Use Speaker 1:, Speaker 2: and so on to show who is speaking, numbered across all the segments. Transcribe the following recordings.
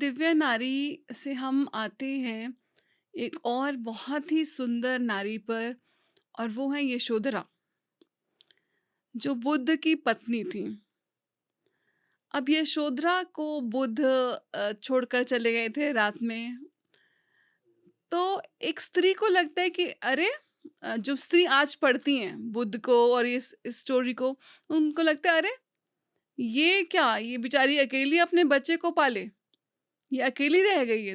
Speaker 1: दिव्या नारी से हम आते हैं एक और बहुत ही सुंदर नारी पर। और वो है यशोधरा, जो बुद्ध की पत्नी थी। अब यशोधरा को बुद्ध छोड़कर चले गए थे रात में। तो एक स्त्री को लगता है कि अरे, जो स्त्री आज पढ़ती हैं बुद्ध को और इस स्टोरी को, उनको लगता है अरे, ये क्या, ये बेचारी अकेली अपने बच्चे को पाले, ये अकेली रह गई है।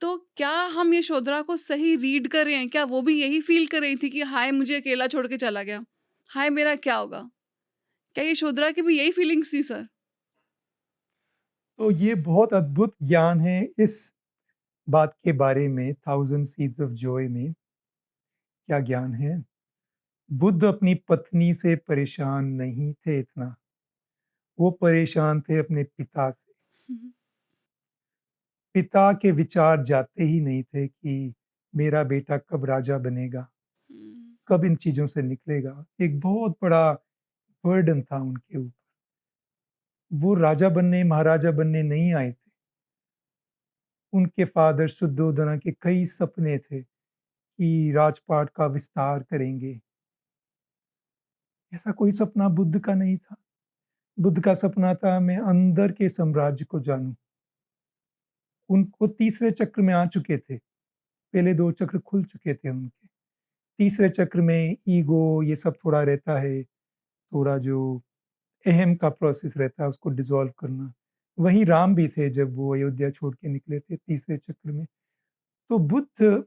Speaker 1: तो क्या हम यशोधरा को सही रीड कर रहे हैं? क्या वो भी यही फ़ील कर रही थी कि हाय मुझे अकेला छोड़ के चला गया, हाय मेरा क्या होगा? क्या यशोधरा की भी यही फीलिंग्स थी सर?
Speaker 2: तो ये बहुत अद्भुत ज्ञान है इस बात के बारे में थाउज़ेंड सीड्स ऑफ जॉय में क्या ज्ञान है? बुद्ध अपनी पत्नी से परेशान नहीं थे इतना, वो परेशान थे अपने पिता से।
Speaker 1: हुँ,
Speaker 2: पिता के विचार जाते ही नहीं थे कि मेरा बेटा कब राजा बनेगा,
Speaker 1: हुँ,
Speaker 2: कब इन चीज़ों से निकलेगा। एक बहुत बड़ा बर्डन था उनके ऊपर। वो राजा बनने, महाराजा बनने नहीं आए थे। उनके फादर शुद्धोधना के कई सपने थे कि राजपाट का विस्तार करेंगे। ऐसा कोई सपना बुद्ध का नहीं था। बुद्ध का सपना था मैं अंदर के साम्राज्य को जानूँ। उनको तीसरे चक्र में आ चुके थे। पहले 2 चक्र खुल चुके थे उनके। तीसरे चक्र में ईगो ये सब थोड़ा रहता है, थोड़ा जो अहम का प्रोसेस रहता है उसको डिसॉल्व करना। वहीं राम भी थे जब वो अयोध्या छोड़ के निकले थे तीसरे चक्र में। तो बुद्ध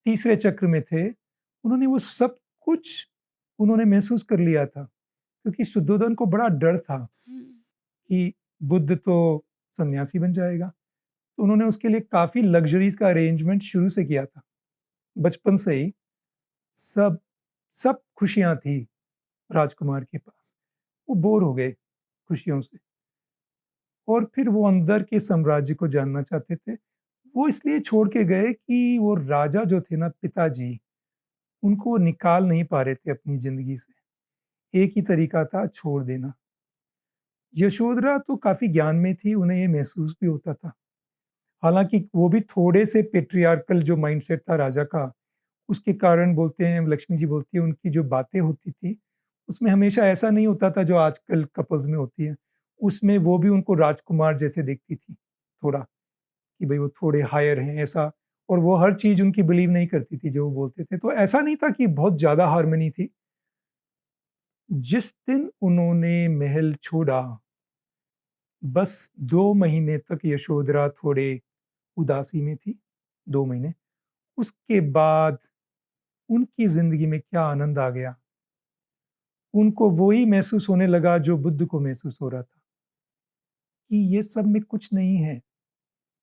Speaker 2: तीसरे चक्र में थे। उन्होंने वो सब कुछ उन्होंने महसूस कर लिया था, क्योंकि शुद्धोधन को बड़ा डर था
Speaker 1: हुँ,
Speaker 2: कि बुद्ध तो सन्यासी बन जाएगा। तो उन्होंने उसके लिए काफ़ी लग्ज़रीज़ का अरेंजमेंट शुरू से किया था। बचपन से ही सब सब खुशियाँ थी राजकुमार के पास। वो बोर हो गए खुशियों से और फिर वो अंदर के साम्राज्य को जानना चाहते थे। वो इसलिए छोड़ के गए कि वो राजा जो थे ना पिताजी, उनको वो निकाल नहीं पा रहे थे अपनी ज़िंदगी से। एक ही तरीका था छोड़ देना। यशोधरा तो काफ़ी ज्ञान में थी, उन्हें ये महसूस भी होता था। हालाँकि वो भी थोड़े से पैट्रियार्कल जो माइंडसेट था राजा का, उसके कारण बोलते हैं लक्ष्मी जी बोलती हैं उनकी जो बातें होती थी, उसमें हमेशा ऐसा नहीं होता था जो आजकल कपल्स में होती है। उसमें वो भी उनको राजकुमार जैसे देखती थी, थोड़ा कि भई वो थोड़े हायर हैं ऐसा, और वो हर चीज़ उनकी बिलीव नहीं करती थी जो वो बोलते थे। तो ऐसा नहीं था कि बहुत ज़्यादा हार्मनी थी। जिस दिन उन्होंने महल छोड़ा, बस 2 महीने तक यशोधरा थोड़े उदासी में थी, 2 महीने। उसके बाद उनकी ज़िंदगी में क्या आनंद आ गया। उनको वो ही महसूस होने लगा जो बुद्ध को महसूस हो रहा था, कि ये सब में कुछ नहीं है,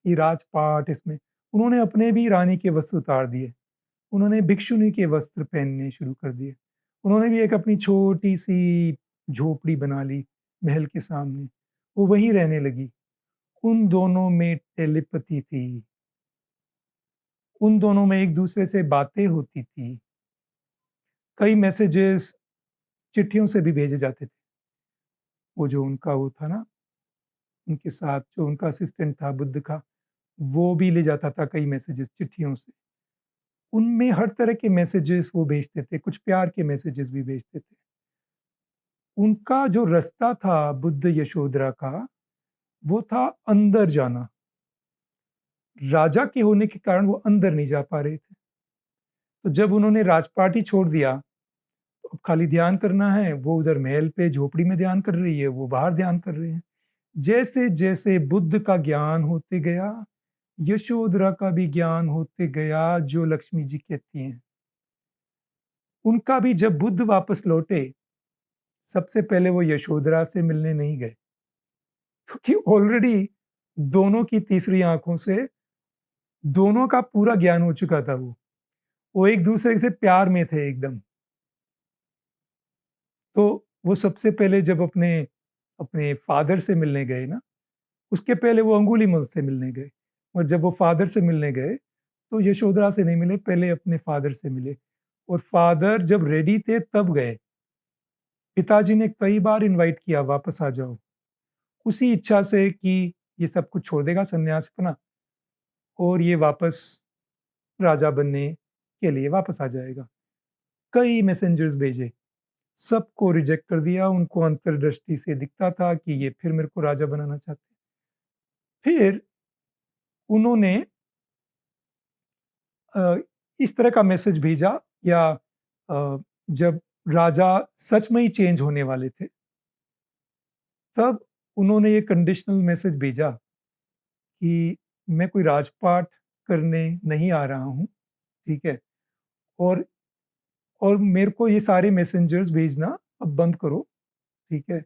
Speaker 2: ये राजपाट इसमें। उन्होंने अपने भी रानी के वस्त्र उतार दिए, उन्होंने भिक्षुणी के वस्त्र पहनने शुरू कर दिए। उन्होंने भी एक अपनी छोटी-सी झोपड़ी बना ली महल के सामने, वो वहीं रहने लगी। उन दोनों में टेलीपैथी थी, उन दोनों में एक-दूसरे से बातें होती थी। कई मैसेजेस चिट्ठियों से भी भेजे जाते थे। वो जो उनका वो था ना, उनके साथ जो उनका असिस्टेंट था बुद्ध का, वो भी ले जाता था कई मैसेजेस चिट्ठियों से। उनमें हर तरह के मैसेजेस वो भेजते थे, कुछ प्यार के मैसेजेस भी भेजते थे। उनका जो रास्ता था बुद्ध यशोधरा का, वो था अंदर जाना। राजा के होने के कारण वो अंदर नहीं जा पा रहे थे। तो जब उन्होंने राजपाट ही छोड़ दिया, तो अब खाली ध्यान करना है, वो उधर महल पे झोपड़ी में ध्यान कर रही है, वो बाहर ध्यान कर रहे हैं। जैसे-जैसे बुद्ध का ज्ञान होते गया, यशोधरा का भी ज्ञान होते गया जो लक्ष्मी जी कहती हैं। उनका भी जब बुद्ध वापस लौटे, सबसे पहले वो यशोधरा से मिलने नहीं गए, क्योंकि ऑलरेडी दोनों की तीसरी आँखों से दोनों का पूरा ज्ञान हो चुका था वो। वो एक-दूसरे से प्यार में थे एकदम। तो वो सबसे पहले जब अपने अपने फादर से मिलने गए ना, उसके पहले वो अंगुलीमाल से मिलने गए, और जब वो फादर से मिलने गए, तो यशोधरा से नहीं मिले, पहले अपने फादर से मिले, और फादर जब रेडी थे तब गए। पिताजी ने कई बार इनवाइट किया वापस आ जाओ, उसी इच्छा से कि ये सब कुछ छोड़ देगा सन्यासीपना और ये वापस राजा बनने के लिए वापस आ जाएगा। कई मैसेंजर्स भेजे, सबको रिजेक्ट कर दिया, उनको अंतर्दृष्टि से दिखता था कि ये फिर मेरे को राजा बनाना चाहते हैं। फिर उन्होंने अ, इस तरह का मैसेज भेजा या जब राजा सच में ही चेंज होने वाले थे, तब उन्होंने ये कंडीशनल मैसेज भेजा कि मैं कोई राजपाट करने नहीं आ रहा हूँ, ठीक है? और और मेरे को ये सारे मैसेंजर्स भेजना अब बंद करो, ठीक है?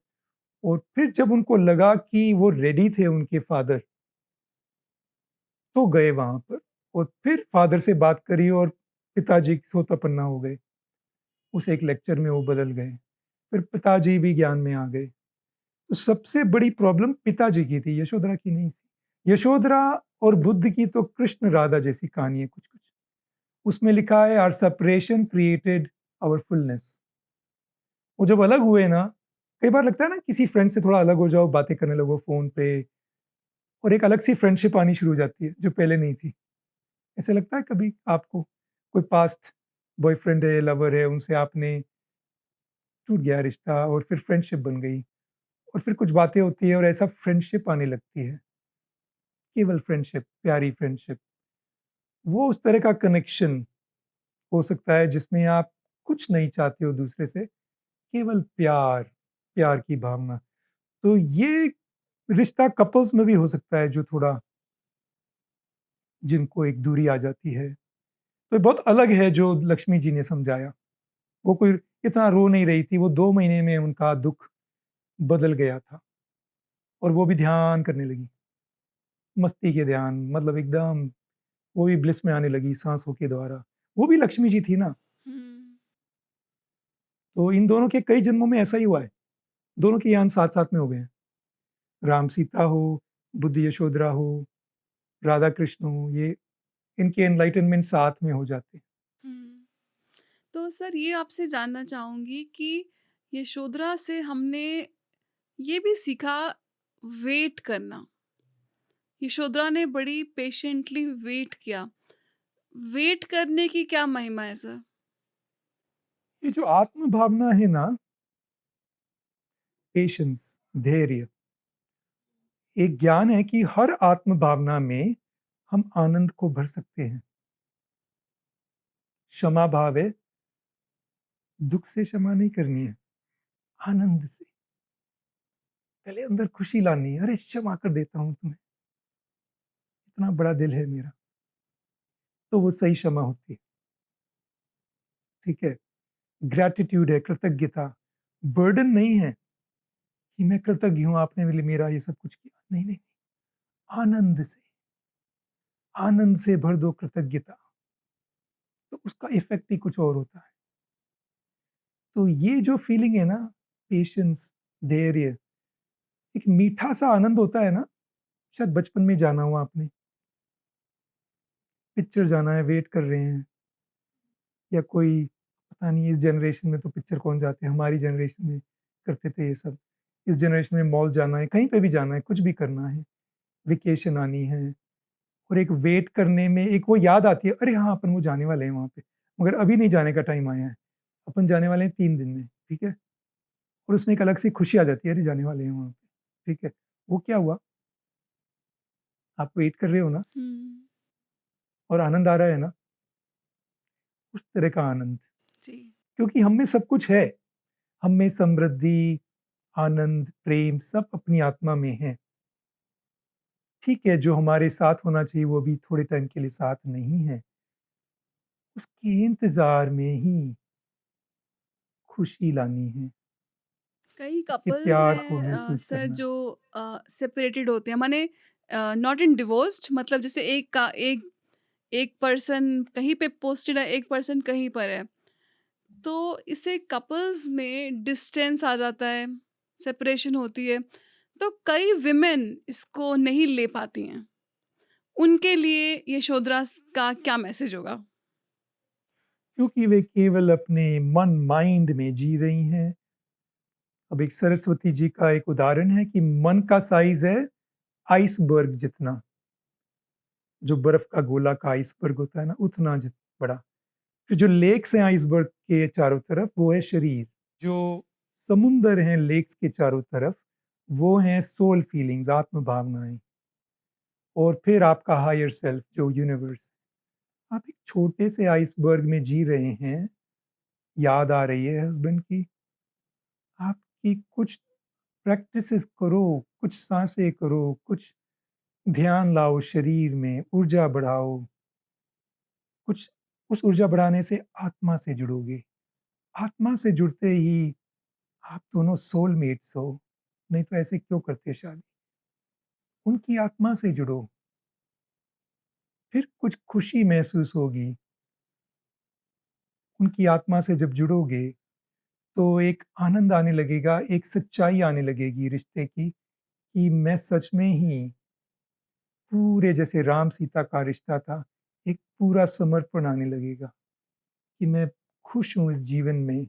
Speaker 2: और फिर जब उनको लगा कि वो रेडी थे उनके फादर, तो गए वहाँ पर और फिर फादर से बात करी और पिताजी सोतापन्ना हो गए। उस एक लेक्चर में वो बदल गए। फिर पिताजी भी ज्ञान में आ गए। तो सबसे बड़ी प्रॉब्लम पिताजी की थी, यशोधरा की नहीं थी। यशोधरा और बुद्ध की तो कृष्ण राधा जैसी कहानी है कुछ-कुछ। उसमें लिखा है our separation created our fullness. वो जब अलग हुए ना, कई बार लगता है ना किसी फ्रेंड से थोड़ा अलग हो जाओ, बातें करने लगो फ़ोन पे और एक अलग सी फ्रेंडशिप आनी शुरू हो जाती है, जो पहले नहीं थी। ऐसा लगता है कभी आपको? कोई पास्ट बॉयफ्रेंड है, लवर है, उनसे आपने टूट गया रिश्ता और फिर फ्रेंडशिप बन गई और फिर कुछ बातें होती है और ऐसा फ्रेंडशिप आने लगती है। केवल फ्रेंडशिप, प्यारी फ्रेंडशिप। वो उस तरह का कनेक्शन हो सकता है जिसमें आप कुछ नहीं चाहते हो दूसरे से, केवल प्यार, प्यार की भावना। तो ये रिश्ता कपल्स में भी हो सकता है जो थोड़ा जिनको एक दूरी आ जाती है। तो बहुत अलग है जो लक्ष्मी जी ने समझाया। वो कोई इतना रो नहीं रही थी, वो 2 महीने में उनका दुःख बदल गया था और वो भी ध्यान करने लगी। मस्ती के ध्यान मतलब एकदम वो भी ब्लिस में आने लगी साँसों के द्वारा। वो भी लक्ष्मी जी थी ना,
Speaker 1: हुँ।
Speaker 2: तो इन दोनों के कई जन्मों में ऐसा ही हुआ है। दोनों के यान साथ-साथ में हो गए हैं। राम सीता हो, बुद्ध यशोधरा हो, राधा कृष्ण हो, ये इनके एनलाइटनमेंट साथ में हो जाते हैं।
Speaker 1: हुँ। तो सर ये आपसे जानना चाहूँगी कि यशोधरा से हमने ये भी सीखा वेट करना। यशोधरा ने बड़ी पेशेंटली वेट किया। वेट करने की क्या महिमा है सर?
Speaker 2: ये जो आत्म भावना है ना, पेशेंस, धैर्य, एक ज्ञान है कि हर आत्म भावना में हम आनंद को भर सकते हैं। क्षमा भाव है, दुःख से क्षमा नहीं करनी है, आनंद से। पहले अंदर खुशी लानी है, अरे क्षमा कर देता हूँ तुम्हें, इतना बड़ा दिल है मेरा, तो वो सही क्षमा होती है, ठीक है? ग्रैटिट्यूड है, कृतज्ञता, बर्डन नहीं है कि मैं कृतज्ञ हूँ आपने मेरा ये सब कुछ किया। नहीं, नहीं, आनंद से, आनंद से भर दो कृतज्ञता, तो उसका इफ़ेक्ट ही कुछ और होता है। तो ये जो फीलिंग है ना, पेशेंस, धैर्य, एक मीठा-सा आनंद होता है ना, शायद बचपन में जाना हुआ आपने, पिक्चर जाना है, वेट कर रहे हैं या कोई पता नहीं इस जनरेशन में तो पिक्चर कौन जाते हैं, हमारी जनरेशन में करते थे ये सब। इस जनरेशन में मॉल जाना है, कहीं पे भी जाना है, कुछ भी करना है, वेकेशन आनी है और एक वेट करने में एक वो याद आती है, अरे हाँ, अपन वो जाने वाले हैं वहाँ पे, मगर अभी नहीं जाने का टाइम आया है, अपन जाने वाले हैं 3 दिन में, ठीक है? और उसमें एक अलग सी खुशी आ जाती है, अरे जाने वाले हैं वहाँ पे, ठीक है? वो क्या हुआ? आप वेट कर रहे हो ना
Speaker 1: हुँ।
Speaker 2: और आनंद आ रहा है ना, उस तरह का आनंद,
Speaker 1: जी।
Speaker 2: क्योंकि हम में सब कुछ है। हम में समृद्धि, आनंद, प्रेम सब अपनी आत्मा में है। ठीक है, जो हमारे साथ होना चाहिए वो भी थोड़े टाइम के लिए साथ नहीं है। उसके इंतज़ार में ही खुशी लानी है,
Speaker 1: कई
Speaker 2: उसके
Speaker 1: कपल्स
Speaker 2: प्यार को
Speaker 1: हैं
Speaker 2: महसूस
Speaker 1: सर
Speaker 2: करना है।
Speaker 1: जो सेपरेटेड होते हैं माने नॉट इन डिवोर्स्ड मतलब जैसे एक एक पर्सन कहीं पे पोस्टेड है, एक पर्सन कहीं पर है। तो इससे कपल्स में डिस्टेंस आ जाता है, सेपरेशन होती है। तो कई विमेन इसको नहीं ले पाती हैं। उनके लिए यशोधरा का क्या मैसेज होगा?
Speaker 2: क्योंकि वे केवल अपने मन माइंड में जी रही हैं। अब एक सरस्वती जी का एक उदाहरण है कि मन का साइज़ है आइसबर्ग जितना, जो बर्फ का गोला का आइसबर्ग होता है ना, उतना बड़ा। फिर जो लेक्स हैं आइसबर्ग के चारों तरफ, वो है शरीर। जो समुंदर हैं लेक्स के चारों तरफ, वो हैं सोल फीलिंग्स, आत्म भावनाएं। और फिर आपका हायर सेल्फ जो यूनिवर्स। आप एक छोटे से आइसबर्ग में जी रहे हैं, याद आ रही है हस्बैंड की, आपकी कुछ प्रैक्टिसेस करो, कुछ सांसें करो, कुछ ध्यान लाओ शरीर में, ऊर्जा बढ़ाओ। कुछ उस ऊर्जा बढ़ाने से आत्मा से जुड़ोगे। आत्मा से जुड़ते ही आप दोनों सोलमेट्स हो, नहीं तो ऐसे क्यों करते शादी? उनकी आत्मा से जुड़ो, फिर कुछ खुशी महसूस होगी। उनकी आत्मा से जब जुड़ोगे, तो एक आनंद आने लगेगा, एक सच्चाई आने लगेगी रिश्ते की, कि मैं सच में ही पूरे जैसे राम-सीता का रिश्ता था, एक पूरा समर्पण आने लगेगा, कि मैं खुश हूँ इस जीवन में।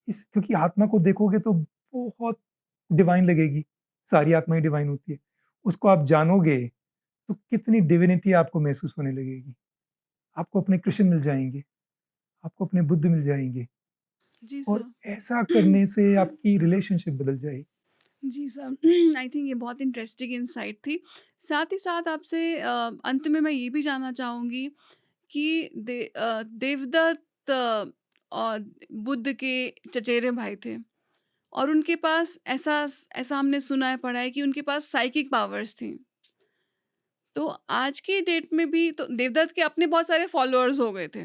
Speaker 2: इस क्योंकि आत्मा को देखोगे तो बहुत डिवाइन लगेगी, सारी आत्माएँ डिवाइन होती है। उसको आप जानोगे, तो कितनी डिविनिटी आपको महसूस होने लगेगी। आपको अपने कृष्ण मिल जाएँगे, आपको अपने बुद्ध मिल जाएँगे
Speaker 1: जी
Speaker 2: और
Speaker 1: सर।
Speaker 2: ऐसा करने से आपकी रिलेशनशिप बदल जाएगी।
Speaker 1: जी सर। आई थिंक ये बहुत इंटरेस्टिंग इंसाइट थी। साथ ही साथ आपसे अंत में मैं ये भी जानना चाहूँगी कि देवदत्त और बुद्ध के चचेरे भाई थे और उनके पास ऐसा हमने सुना है, पढ़ा है कि उनके पास साइकिक पावर्स थी। तो आज की डेट में भी तो देवदत्त के अपने बहुत सारे फॉलोअर्स हो गए थे।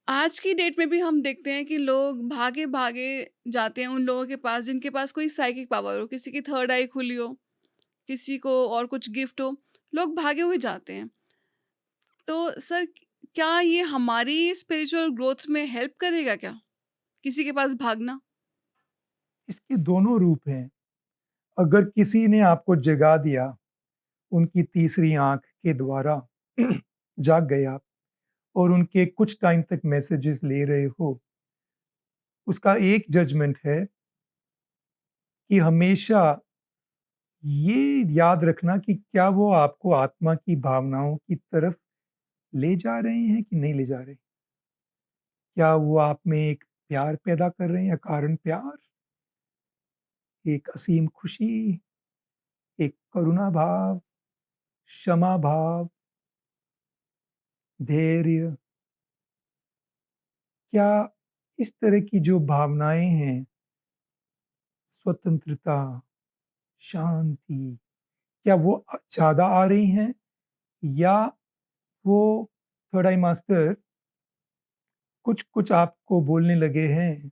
Speaker 1: आज की डेट में भी हम देखते हैं कि लोग भागे-भागे जाते हैं उन लोगों के पास जिनके पास कोई साइकिक पावर हो, किसी की थर्ड आई खुली हो, किसी को और कुछ गिफ्ट हो, लोग भागे हुए जाते हैं। तो सर, क्या ये हमारी स्पिरिचुअल ग्रोथ में हेल्प करेगा क्या? किसी के पास भागना?
Speaker 2: इसके दोनों रूप हैं। अगर किसी ने आपको जगा दिया, उनकी तीसरी आँख के द्वारा जाग गए आप और उनके कुछ टाइम तक मैसेजेस ले रहे हो, उसका एक जजमेंट है कि हमेशा ये याद रखना कि क्या वो आपको आत्मा की भावनाओं की तरफ ले जा रहे हैं कि नहीं ले जा रहे? क्या वो आप में एक प्यार पैदा कर रहे हैं, अकारण प्यार, एक असीम खुशी, एक करुणा भाव, क्षमा भाव, धैर्य? क्या इस तरह की जो भावनाएँ हैं, स्वतंत्रता, शांति, क्या वो ज़्यादा आ रही हैं या वो थर्ड आई मास्टर कुछ-कुछ आपको बोलने लगे हैं,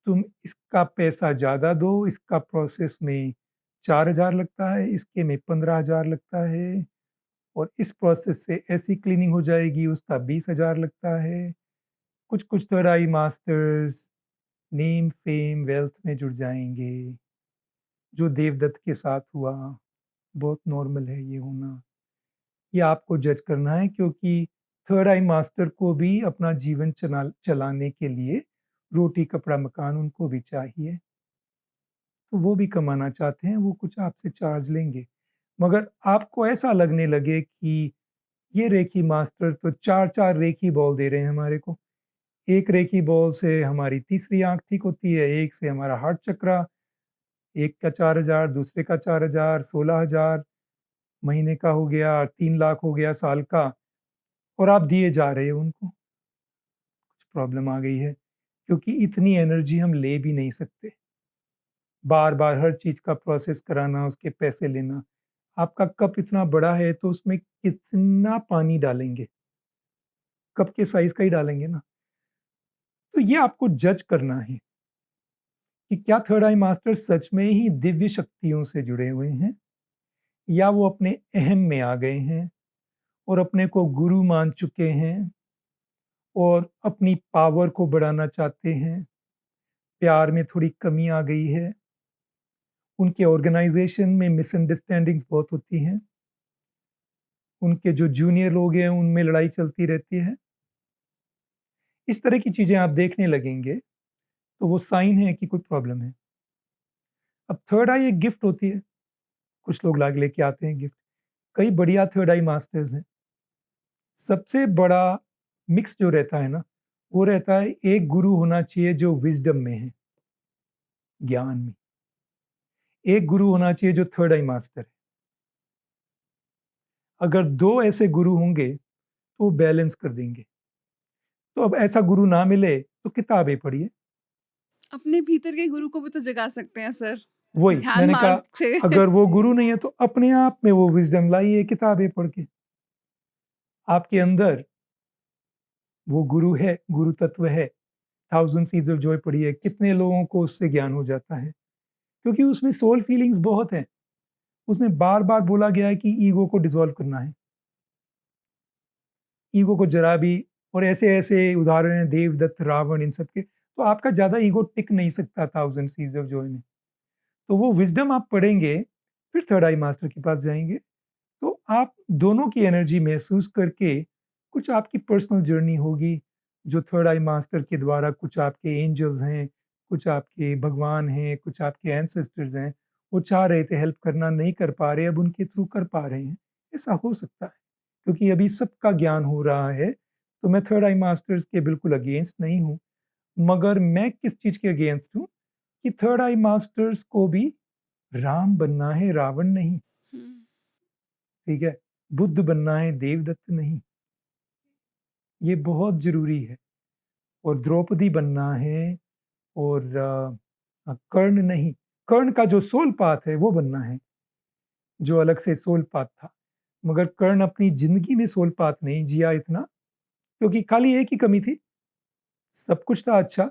Speaker 2: तुम इसका पैसा ज़्यादा दो, इसका प्रोसेस में 4,000 लगता है, इसके में 15,000 लगता है और इस प्रोसेस से ऐसी क्लीनिंग हो जाएगी, उसका 20,000 लगता है। कुछ-कुछ थर्ड आई मास्टर्स नेम, फेम, वेल्थ में जुड़ जाएँगे, जो देवदत्त के साथ हुआ, बहुत नॉर्मल है ये होना। ये आपको जज करना है क्योंकि थर्ड आई मास्टर को भी अपना जीवन चलाने के लिए रोटी, कपड़ा, मकान उनको भी चाहिए। तो वो भी कमाना चाहते हैं, वो कुछ आपसे चार्ज लेंगे। मगर आपको ऐसा लगने लगे कि ये रेकी मास्टर तो 4-4 रेकी बॉल दे रहे हैं हमारे को। एक रेकी बॉल से हमारी तीसरी आँख ठीक होती है, एक से हमारा हार्ट चक्रा, एक का 4,000, दूसरे का 4,000, 16,000 महीने का हो गया, 3 लाख हो गया साल का और आप दिए जा रहे हो उनको। कुछ प्रॉब्लम आ गई है, क्योंकि इतनी एनर्जी हम ले भी नहीं सकते। बार-बार हर चीज़ का प्रोसेस कराना, उसके पैसे लेना। आपका कप इतना बड़ा है तो उसमें कितना पानी डालेंगे? कप के साइज़ का ही डालेंगे ना। तो ये आपको जज करना है कि क्या थर्ड आई मास्टर सच में ही दिव्य शक्तियों से जुड़े हुए हैं या वो अपने अहम में आ गए हैं और अपने को गुरु मान चुके हैं और अपनी पावर को बढ़ाना चाहते हैं। प्यार में थोड़ी कमी आ गई है। उनके ऑर्गेनाइज़ेशन में मिसअंडरस्टैंडिंग्स बहुत होती हैं। उनके जो जूनियर लोग हैं, उनमें लड़ाई चलती रहती है। इस तरह की चीज़ें आप देखने लगेंगे, तो वो साइन है कि कोई प्रॉब्लम है। अब थर्ड आई एक गिफ्ट होती है। कुछ लोग लाके लेके आते हैं गिफ्ट। कई बढ़िया थर्ड आई मास्टर्स हैं। सबसे बड़ा मिक्स जो रहता है ना, वो रहता है एक गुरु होना चाहिए जो विज़डम में है, ज्ञान में। एक गुरु होना चाहिए जो थर्ड आई मास्टर है। अगर 2 ऐसे गुरु होंगे, तो वो बैलेंस कर देंगे। तो अब ऐसा गुरु ना मिले, तो किताबें पढ़िए।
Speaker 1: अपने भीतर के गुरु को भी तो जगा सकते हैं सर,
Speaker 2: वही,
Speaker 1: ध्यान
Speaker 2: मैंने
Speaker 1: मार्ग
Speaker 2: कहा
Speaker 1: से।
Speaker 2: अगर वो गुरु नहीं है, तो अपने आप में वो विज़डम लाइए किताबें पढ़ के। आपके अंदर वो गुरु है, गुरु तत्व है। थाउज़ेंड सीड्स ऑफ जॉय पढ़िए, कितने लोगों को उससे ज्ञान हो जाता है। क्योंकि उसमें सोल फीलिंग्स बहुत हैं। उसमें बार-बार बोला गया है कि ईगो को डिसॉल्व करना है। ईगो को जरा भी, और ऐसे-ऐसे उदाहरण हैं देवदत्त, रावण इन सब के, तो आपका ज़्यादा ईगो टिक नहीं सकता थाउज़ेंड सीड्स ऑफ जॉय में। तो वो विज़डम आप पढ़ेंगे, फिर थर्ड आई मास्टर के पास जाएँगे, तो आप दोनों की एनर्जी महसूस करके कुछ आपकी पर्सनल जर्नी होगी, जो थर्ड आई मास्टर के द्वारा कुछ आपके एंजल्स हैं, कुछ आपके भगवान हैं, कुछ आपके एंसेस्टर्स हैं, वो चाह रहे थे हेल्प करना, नहीं कर पा रहे, अब उनके थ्रू कर पा रहे हैं। ऐसा हो सकता है, क्योंकि अभी सबका ज्ञान हो रहा है, तो मैं थर्ड आई मास्टर्स के बिल्कुल अगेंस्ट नहीं हूँ। मगर मैं किस चीज़ के अगेंस्ट हूँ, कि थर्ड आई मास्टर्स को भी राम बनना है, रावण नहीं,
Speaker 1: हुँ,
Speaker 2: ठीक है? बुद्ध बनना है, देवदत्त नहीं। ये बहुत ज़रूरी है। और द्रौपदी बनना है, और कर्ण नहीं, कर्ण का जो सोल पाथ है वो बनना है, जो अलग से सोल पाथ था। मगर कर्ण अपनी ज़िंदगी में सोल पाथ नहीं जिया इतना, क्योंकि खाली एक ही कमी थी, सब कुछ था अच्छा,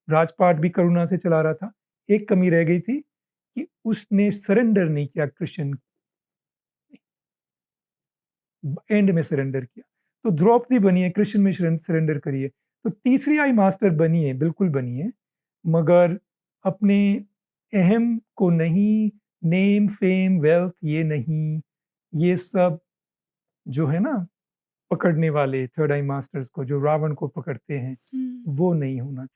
Speaker 2: राजपाट भी करुणा से चला रहा था। एक कमी रह गई थी कि उसने सरेंडर नहीं किया कृष्ण, एंड में सरेंडर किया। तो द्रौपदी बनिए, कृष्ण में सरेंडर करिए। तो तीसरी आई मास्टर बनिए, बिल्कुल बनिए, मगर अपने अहम को नहीं, नेम, फेम, वेल्थ ये नहीं, ये सब जो है ना पकड़ने वाले थर्ड आई मास्टर्स को, जो रावण को पकड़ते हैं,
Speaker 1: हुँ।
Speaker 2: वो नहीं होना।